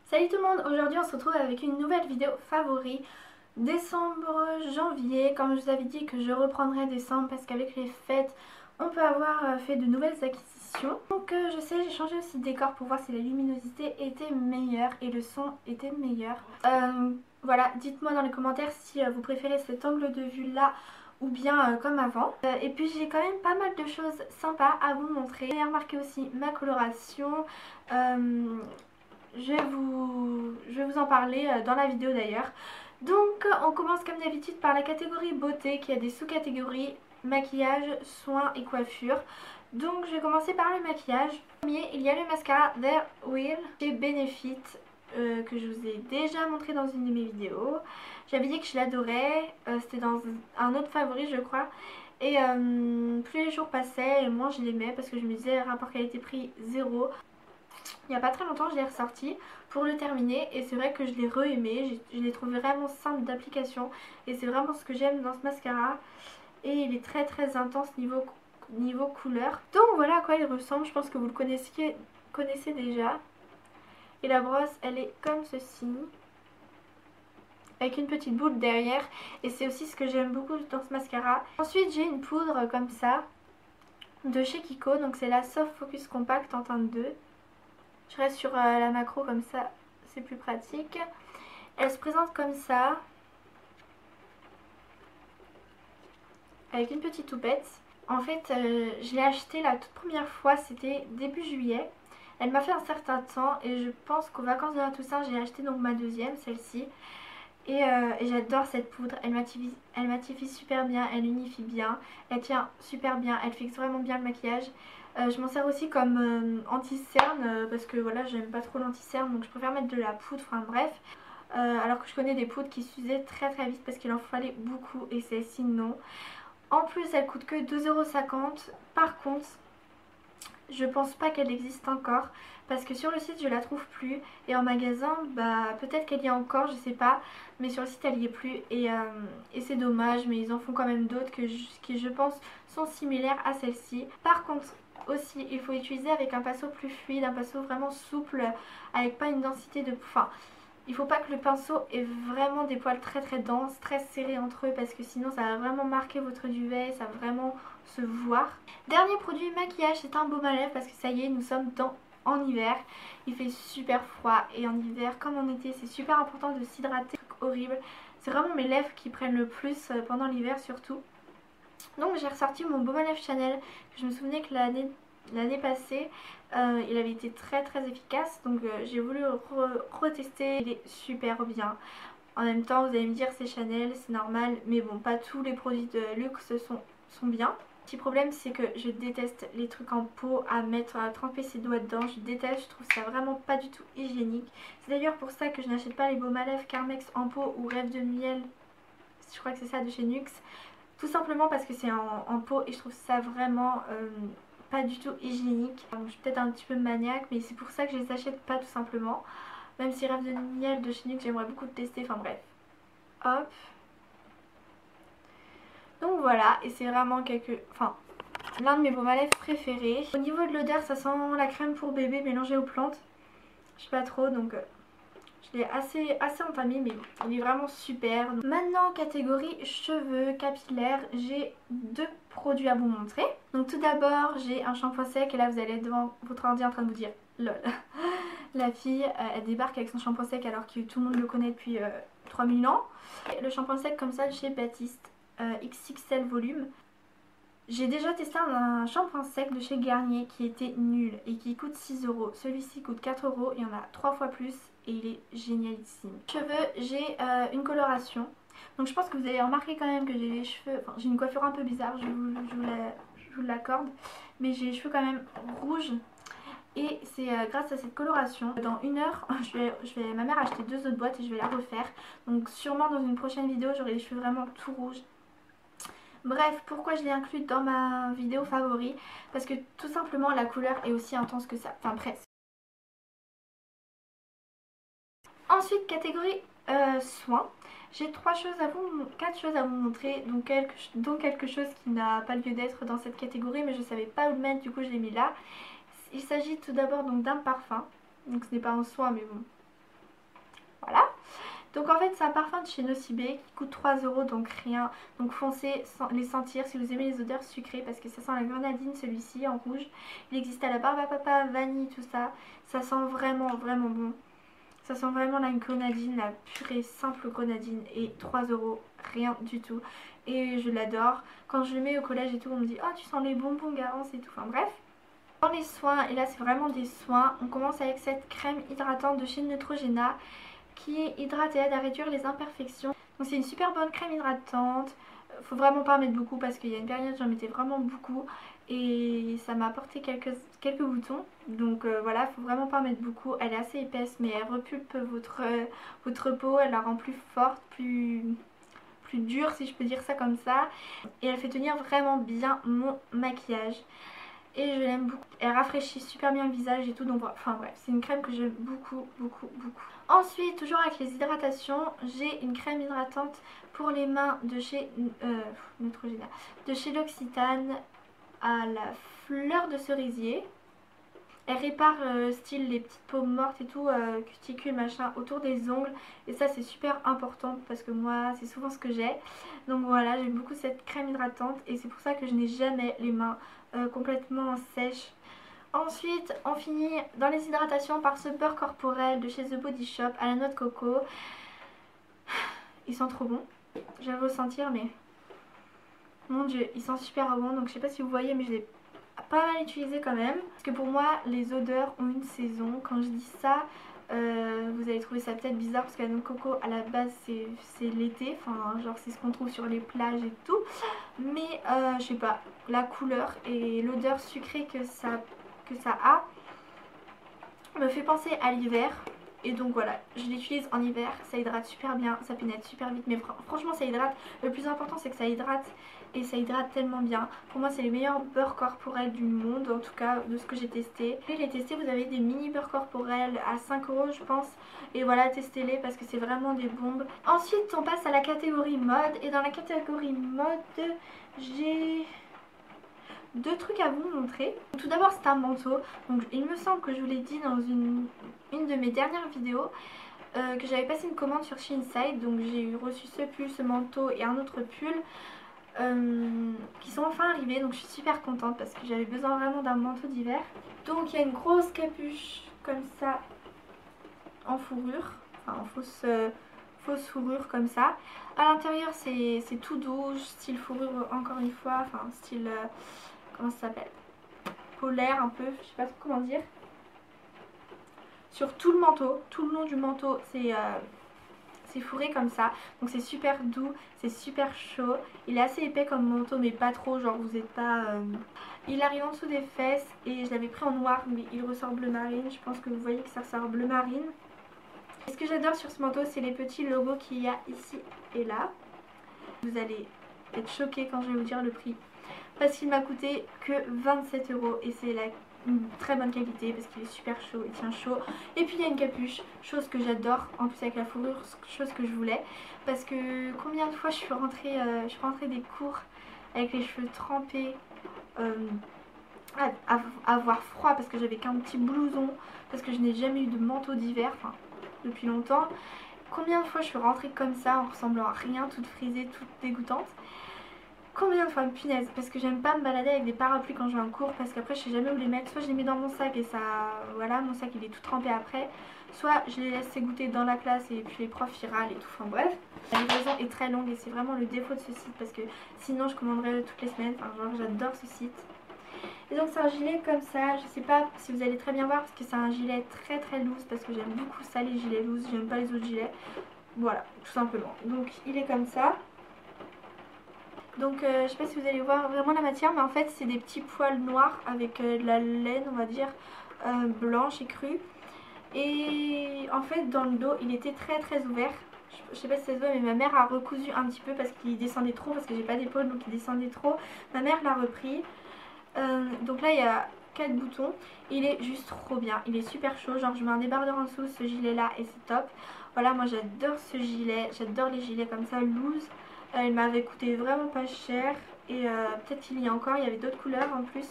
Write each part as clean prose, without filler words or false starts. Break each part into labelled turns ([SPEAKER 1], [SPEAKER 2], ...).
[SPEAKER 1] Salut tout le monde, aujourd'hui on se retrouve avec une nouvelle vidéo favori décembre, janvier. Comme je vous avais dit que je reprendrai décembre parce qu'avec les fêtes on peut avoir fait de nouvelles acquisitions. Donc je sais, j'ai changé aussi de décor pour voir si la luminosité était meilleure et le son était meilleur. Voilà, dites-moi dans les commentaires si vous préférez cet angle de vue là ou bien comme avant. Et puis j'ai quand même pas mal de choses sympas à vous montrer. J'ai remarqué aussi ma coloration. Je vais vous en parler dans la vidéo d'ailleurs. Donc on commence comme d'habitude par la catégorie beauté qui a des sous-catégories maquillage, soins et coiffure. Donc je vais commencer par le maquillage. Premier, il y a le mascara There Will chez Benefit que je vous ai déjà montré dans une de mes vidéos. J'avais dit que je l'adorais, c'était dans un autre favori je crois. Et plus les jours passaient et moins je l'aimais parce que je me disais rapport qualité-prix 0. Il n'y a pas très longtemps je l'ai ressorti pour le terminer et c'est vrai que je l'ai re-aimé, je l'ai trouvé vraiment simple d'application et c'est vraiment ce que j'aime dans ce mascara et il est très intense niveau couleur. Donc voilà à quoi il ressemble, je pense que vous le connaissez déjà. Et la brosse elle est comme ceci avec une petite boule derrière et c'est aussi ce que j'aime beaucoup dans ce mascara. Ensuite j'ai une poudre comme ça de chez Kiko, donc c'est la Soft Focus Compact en teinte 2. Je reste sur la macro comme ça, c'est plus pratique. Elle se présente comme ça, avec une petite toupette. En fait, je l'ai achetée la toute première fois, c'était début juillet. Elle m'a fait un certain temps et je pense qu'aux vacances de la Toussaint, j'ai acheté donc ma deuxième, celle-ci. Et j'adore cette poudre, elle mattifie super bien, elle unifie bien, elle tient super bien, elle fixe vraiment bien le maquillage. Je m'en sers aussi comme anti-cerne parce que voilà, j'aime pas trop l'anti-cerne donc je préfère mettre de la poudre, enfin bref. Alors que je connais des poudres qui s'usaient très vite parce qu'il en fallait beaucoup et celle-ci non. En plus elle coûte que 2,50 €. Par contre, je pense pas qu'elle existe encore parce que sur le site je la trouve plus et en magasin bah peut-être qu'elle y est encore, je sais pas, mais sur le site elle y est plus et c'est dommage, mais ils en font quand même d'autres qui je pense sont similaires à celle-ci. Par contre aussi il faut utiliser avec un pinceau plus fluide, un pinceau vraiment souple avec pas une densité de... Enfin, il faut pas que le pinceau ait vraiment des poils très denses, très serrés entre eux parce que sinon ça va vraiment marquer votre duvet, ça va vraiment se voir. Dernier produit maquillage, c'est un baume à lèvres parce que ça y est, nous sommes en hiver. Il fait super froid et en hiver comme en été c'est super important de s'hydrater. Horrible, c'est vraiment mes lèvres qui prennent le plus pendant l'hiver surtout. Donc j'ai ressorti mon baume à lèvres Chanel. Je me souvenais que l'année passée il avait été très efficace, donc j'ai voulu retester. Il est super bien. En même temps vous allez me dire c'est Chanel, c'est normal, mais bon, pas tous les produits de luxe sont bien. Le petit problème c'est que je déteste les trucs en pot à mettre, à tremper ses doigts dedans, je déteste, je trouve ça vraiment pas du tout hygiénique. C'est d'ailleurs pour ça que je n'achète pas les baumes à lèvres Carmex en pot ou Rêve de miel, je crois que c'est ça, de chez NYX. Tout simplement parce que c'est en pot et je trouve ça vraiment pas du tout hygiénique. Je suis peut-être un petit peu maniaque, mais c'est pour ça que je les achète pas tout simplement. Même si Rêve de miel de chez NYX j'aimerais beaucoup le tester, enfin bref. Hop. Donc voilà, et c'est vraiment l'un de mes baumes à lèvres préférés. Au niveau de l'odeur, ça sent la crème pour bébé mélangée aux plantes. Je sais pas trop, donc je l'ai assez entamé, mais il est vraiment super. Maintenant, catégorie cheveux capillaires, j'ai deux produits à vous montrer. Donc tout d'abord, j'ai un shampoing sec et là vous allez être devant votre ordi en train de vous dire lol. La fille, elle débarque avec son shampoing sec alors que tout le monde le connaît depuis 3000 ans. Et le shampoing sec comme ça de chez Baptiste, XXL volume. J'ai déjà testé un shampoing sec de chez Garnier qui était nul et qui coûte 6 €. Celui-ci coûte 4 €, il y en a 3 fois plus et il est génialissime. Cheveux, j'ai une coloration. Donc je pense que vous avez remarqué quand même que j'ai les cheveux... Enfin, j'ai une coiffure un peu bizarre, je vous l'accorde. Mais j'ai les cheveux quand même rouges. Et c'est grâce à cette coloration. Dans une heure, ma mère a acheté 2 autres boîtes et je vais la refaire. Donc sûrement dans une prochaine vidéo, j'aurai les cheveux vraiment tout rouges. Bref, pourquoi je l'ai inclus dans ma vidéo favori? Parce que tout simplement la couleur est aussi intense que ça, enfin presque. Ensuite, catégorie soins. J'ai 4 choses à vous montrer, dont quelque chose qui n'a pas lieu d'être dans cette catégorie, mais je savais pas où le mettre, du coup je l'ai mis là. Il s'agit tout d'abord donc d'un parfum, donc ce n'est pas un soin mais bon, Donc en fait c'est un parfum de chez Nocibé qui coûte 3 € donc rien. Donc foncez les sentir si vous aimez les odeurs sucrées parce que ça sent la grenadine celui-ci en rouge. Il existe à la barbe à papa, vanille, tout ça. Ça sent vraiment vraiment bon. Ça sent vraiment la grenadine, la purée simple grenadine et 3 €, rien du tout. Et je l'adore. Quand je le mets au collège et tout, on me dit « Oh, tu sens les bonbons Garance et tout ». Enfin bref. Dans les soins, et là c'est vraiment des soins, on commence avec cette crème hydratante de chez Neutrogena qui hydrate et aide à réduire les imperfections. Donc c'est une super bonne crème hydratante. Faut vraiment pas en mettre beaucoup parce qu'il y a une période j'en mettais vraiment beaucoup et ça m'a apporté quelques boutons. Donc voilà, faut vraiment pas en mettre beaucoup. Elle est assez épaisse mais elle repulpe votre peau, elle la rend plus forte, plus dure si je peux dire ça comme ça. Et elle fait tenir vraiment bien mon maquillage. Et je l'aime beaucoup. Elle rafraîchit super bien le visage et tout. Donc enfin bref, c'est une crème que j'aime beaucoup, beaucoup, beaucoup. Ensuite, toujours avec les hydratations, j'ai une crème hydratante pour les mains de chez Neutrogena, de chez L'Occitane à la fleur de cerisier. Elle répare style les petites peaux mortes et tout, cuticules machin autour des ongles. Et ça c'est super important parce que moi c'est souvent ce que j'ai. Donc voilà, j'aime beaucoup cette crème hydratante et c'est pour ça que je n'ai jamais les mains complètement sèches. Ensuite on finit dans les hydratations par ce beurre corporel de chez The Body Shop à la noix de coco. Il sent trop bon, j'aime ressentir mais mon dieu il sent super bon. Donc je sais pas si vous voyez mais je l'ai pas mal utilisé quand même parce que pour moi les odeurs ont une saison. Quand je dis ça vous allez trouver ça peut-être bizarre parce que la noix de coco à la base c'est l'été, enfin genre c'est ce qu'on trouve sur les plages et tout, mais je sais pas, la couleur et l'odeur sucrée que ça a me fait penser à l'hiver. Et donc voilà, je l'utilise en hiver, ça hydrate super bien, ça pénètre super vite, mais franchement ça hydrate. Le plus important c'est que ça hydrate et ça hydrate tellement bien. Pour moi c'est les meilleurs beurres corporels du monde, en tout cas de ce que j'ai testé. Je l'ai testé, vous avez des mini beurres corporels à 5 € je pense. Et voilà, testez-les parce que c'est vraiment des bombes. Ensuite on passe à la catégorie mode. Et dans la catégorie mode, j'ai deux trucs à vous montrer. Tout d'abord c'est un manteau. Donc il me semble que je vous l'ai dit dans une de mes dernières vidéos que j'avais passé une commande sur Shein. Donc j'ai reçu ce pull, ce manteau et un autre pull qui sont enfin arrivés. Donc je suis super contente parce que j'avais besoin vraiment d'un manteau d'hiver. Donc il y a une grosse capuche comme ça en fourrure, enfin en fausse fourrure comme ça. À l'intérieur c'est tout doux, style fourrure encore une fois, enfin style comment ça s'appelle, polaire un peu, je sais pas trop comment dire. Sur tout le manteau, tout le long du manteau c'est fourré comme ça, donc c'est super doux, c'est super chaud. Il est assez épais comme manteau mais pas trop, genre vous n'êtes pas... Il arrive en dessous des fesses et je l'avais pris en noir mais il ressort bleu marine. Je pense que vous voyez que ça ressort bleu marine. Et ce que j'adore sur ce manteau c'est les petits logos qu'il y a ici et là. Vous allez être choqués quand je vais vous dire le prix parce qu'il m'a coûté que 27 € et c'est une très bonne qualité parce qu'il est super chaud, il tient chaud. Et puis il y a une capuche, chose que j'adore, en plus avec la fourrure, chose que je voulais. Parce que combien de fois je suis rentrée des cours avec les cheveux trempés, à avoir froid parce que j'avais qu'un petit blouson, parce que je n'ai jamais eu de manteau d'hiver, enfin depuis longtemps. Combien de fois je suis rentrée comme ça en ressemblant à rien, toute frisée, toute dégoûtante. Combien de fois, punaise, parce que j'aime pas me balader avec des parapluies quand je vais en cours parce qu'après je sais jamais où les mettre. Soit je les mets dans mon sac et ça, voilà, mon sac il est tout trempé après, soit je les laisse s'égoutter dans la classe et puis les profs y râlent et tout, enfin bref. La livraison est très longue et c'est vraiment le défaut de ce site parce que sinon je commanderais toutes les semaines, enfin genre j'adore ce site. Et donc c'est un gilet comme ça, je sais pas si vous allez très bien voir parce que c'est un gilet très très loose parce que j'aime beaucoup ça les gilets loose, j'aime pas les autres gilets. Voilà, tout simplement. Donc il est comme ça. Donc je sais pas si vous allez voir vraiment la matière, mais en fait c'est des petits poils noirs avec de la laine on va dire blanche et crue. Et en fait dans le dos il était très très ouvert. Je sais pas si ça se voit mais ma mère a recousu un petit peu parce qu'il descendait trop, parce que j'ai pas d'épaule donc il descendait trop. Ma mère l'a repris. Donc là il y a 4 boutons. Il est juste trop bien, il est super chaud, genre je mets un débardeur en dessous, ce gilet là et c'est top. Voilà, moi j'adore ce gilet, j'adore les gilets comme ça loose. Il m'avait coûté vraiment pas cher et peut-être qu'il y a encore, il y avait d'autres couleurs en plus.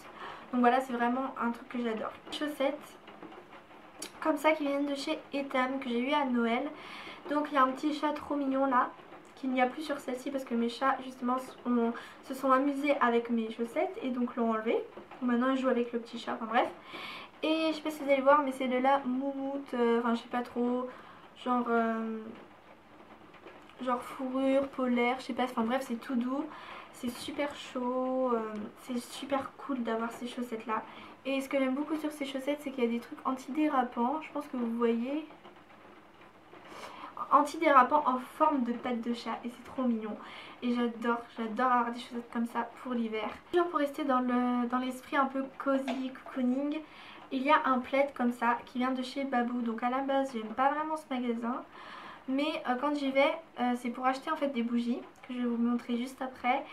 [SPEAKER 1] Donc voilà, c'est vraiment un truc que j'adore. Chaussettes comme ça qui viennent de chez Etam que j'ai eu à Noël. Donc il y a un petit chat trop mignon là, qu'il n'y a plus sur celle-ci parce que mes chats justement se sont amusés avec mes chaussettes et donc l'ont enlevé. Maintenant ils jouent avec le petit chat, enfin bref. Et je sais pas si vous allez voir mais c'est de la moumoute, enfin je sais pas trop, genre, genre fourrure, polaire, je sais pas, enfin bref c'est tout doux. C'est super chaud, c'est super cool d'avoir ces chaussettes là. Et ce que j'aime beaucoup sur ces chaussettes c'est qu'il y a des trucs antidérapants, je pense que vous voyez. Antidérapant en forme de patte de chat et c'est trop mignon et j'adore avoir des chaussettes comme ça pour l'hiver. Toujours pour rester dans l'esprit un peu cozy, cocooning, il y a un plaid comme ça qui vient de chez Babou. Donc à la base j'aime pas vraiment ce magasin mais quand j'y vais c'est pour acheter en fait des bougies que je vais vous montrer juste après.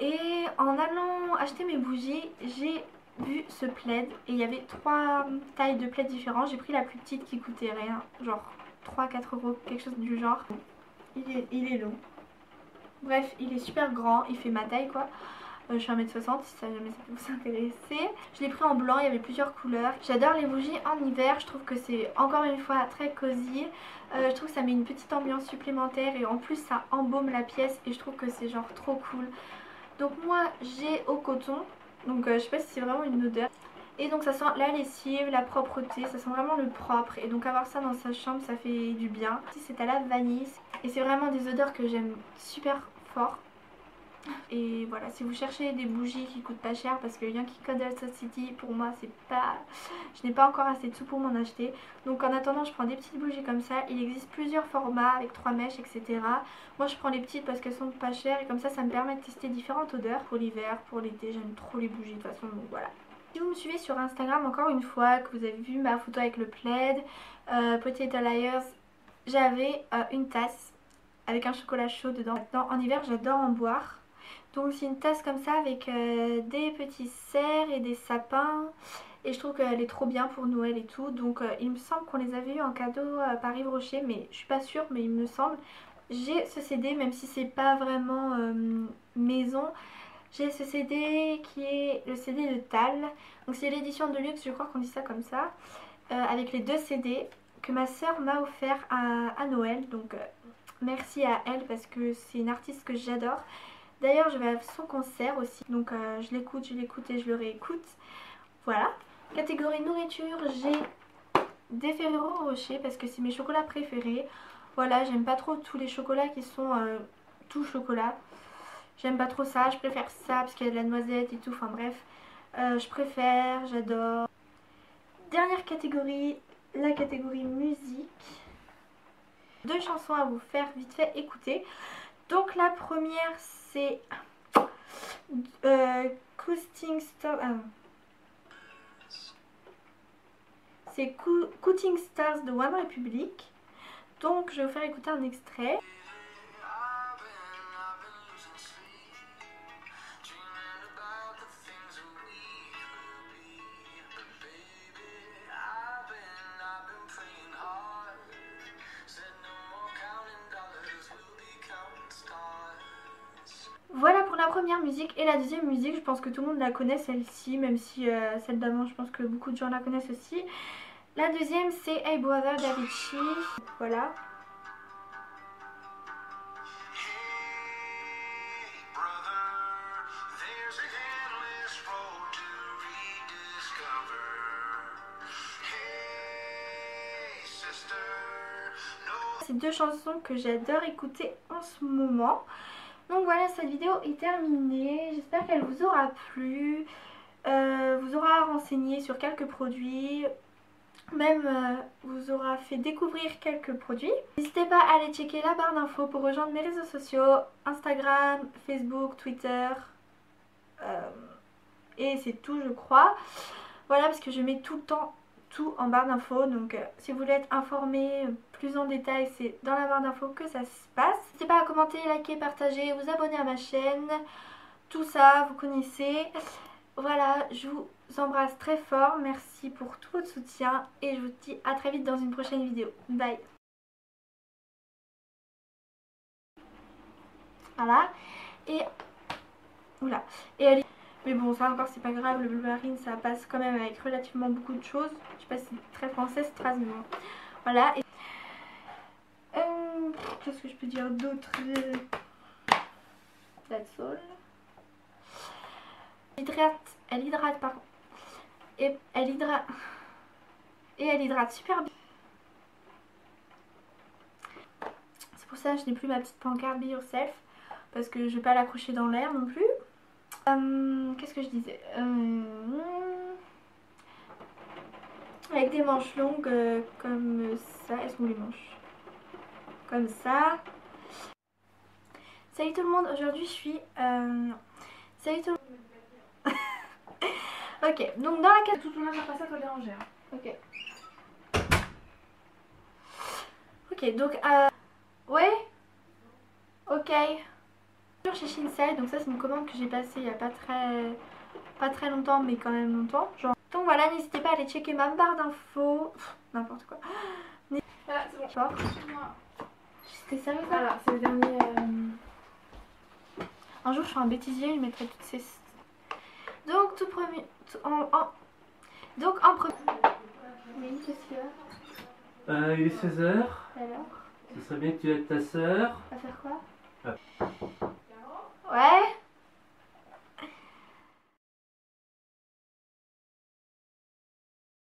[SPEAKER 1] Et en allant acheter mes bougies j'ai vu ce plaid et il y avait 3 tailles de plaid différents. J'ai pris la plus petite qui coûtait rien, genre 3-4 euros, quelque chose du genre. Il est long. Bref, il est super grand, il fait ma taille quoi. Je suis 1m60 si ça jamais ça peut vous intéresser. Je l'ai pris en blanc, il y avait plusieurs couleurs. J'adore les bougies en hiver, je trouve que c'est encore une fois très cosy. Je trouve que ça met une petite ambiance supplémentaire et en plus ça embaume la pièce et je trouve que c'est genre trop cool. Donc moi j'ai au coton, donc je sais pas si c'est vraiment une odeur. Et donc ça sent la lessive, la propreté, ça sent vraiment le propre. Et donc avoir ça dans sa chambre ça fait du bien. C'est à la vanille et c'est vraiment des odeurs que j'aime super fort. Et voilà, si vous cherchez des bougies qui coûtent pas cher, parce que Yankee Candle Society pour moi c'est pas... je n'ai pas encore assez de sous pour m'en acheter. Donc en attendant je prends des petites bougies comme ça. Il existe plusieurs formats avec 3 mèches etc. Moi je prends les petites parce qu'elles sont pas chères et comme ça me permet de tester différentes odeurs pour l'hiver, pour l'été. J'aime trop les bougies de toute façon, donc voilà. Si vous me suivez sur Instagram encore une fois, que vous avez vu ma photo avec le plaid, Potato Liars, j'avais une tasse avec un chocolat chaud dedans. Maintenant en hiver j'adore en boire. Donc c'est une tasse comme ça avec des petits cerfs et des sapins. Et je trouve qu'elle est trop bien pour Noël et tout. Donc il me semble qu'on les avait eu en cadeau par Yves Rocher, mais je suis pas sûre, mais il me semble. J'ai ce CD, même si c'est pas vraiment maison. J'ai ce CD qui est le CD de Tal. Donc c'est l'édition de luxe, je crois qu'on dit ça comme ça. Avec les 2 CD que ma soeur m'a offert à Noël. Donc merci à elle parce que c'est une artiste que j'adore. D'ailleurs je vais à son concert aussi. Donc je l'écoute et je le réécoute. Voilà. Catégorie nourriture, j'ai des Ferrero Rocher parce que c'est mes chocolats préférés. Voilà, j'aime pas trop tous les chocolats qui sont tout chocolat. J'aime pas trop ça, je préfère ça parce qu'il y a de la noisette et tout, enfin bref. Je préfère, j'adore. Dernière catégorie, la catégorie musique. 2 chansons à vous faire vite fait écouter. Donc la première c'est Coasting Stars. C'est Coasting Stars de One Republic. Donc je vais vous faire écouter un extrait. Voilà pour la première musique. Et la deuxième musique, je pense que tout le monde la connaît celle-ci, même si celle d'avant je pense que beaucoup de gens la connaissent aussi. La deuxième c'est Hey Brother d'Avicii. Voilà. C'est 2 chansons que j'adore écouter en ce moment. Donc voilà, cette vidéo est terminée. J'espère qu'elle vous aura plu, vous aura renseigné sur quelques produits, même vous aura fait découvrir quelques produits. N'hésitez pas à aller checker la barre d'infos pour rejoindre mes réseaux sociaux, Instagram, Facebook, Twitter, et c'est tout je crois. Voilà, parce que je mets tout le temps tout en barre d'infos, donc si vous voulez être informé plus en détail, c'est dans la barre d'infos que ça se passe. N'hésitez pas à commenter, liker, partager, vous abonner à ma chaîne, tout ça vous connaissez. Voilà, je vous embrasse très fort, merci pour tout votre soutien et je vous dis à très vite dans une prochaine vidéo. Bye. Voilà, et oula, et elle... Mais bon, ça encore c'est pas grave, le bleu marine ça passe quand même avec relativement beaucoup de choses. Je sais pas si c'est très français, Strasbourg. Voilà. Qu'est-ce que je peux dire d'autre? That's all. Elle hydrate par contre. Et elle hydrate super bien. C'est pour ça que je n'ai plus ma petite pancarte Be Yourself. Parce que je ne vais pas l'accrocher dans l'air non plus. Qu'est-ce que je disais? Avec des manches longues comme ça. Elles sont où les manches? Comme ça. Salut tout le monde, aujourd'hui je suis... Salut tout le monde. Ok, donc dans la case...
[SPEAKER 2] Tout le monde va passer à te déranger.
[SPEAKER 1] Ok. Ok, donc... Ouais. Ok. Chez Shinsei, donc ça c'est une commande que j'ai passée il y a pas très longtemps, mais quand même longtemps. Genre. Donc voilà, n'hésitez pas à aller checker ma barre d'infos. N'importe quoi.
[SPEAKER 2] Voilà, c'est bon.
[SPEAKER 1] Genre. C'était sérieux ça?
[SPEAKER 2] Voilà, c'est le dernier...
[SPEAKER 1] Un jour je ferai un bêtisier, je mettrai toutes ces... Donc tout premier... Donc en premier... Oui, qu'est-ce qu'il y a?
[SPEAKER 3] Il est 16h.
[SPEAKER 1] Alors?
[SPEAKER 3] Ce serait bien que tu aides ta sœur.
[SPEAKER 1] À faire quoi?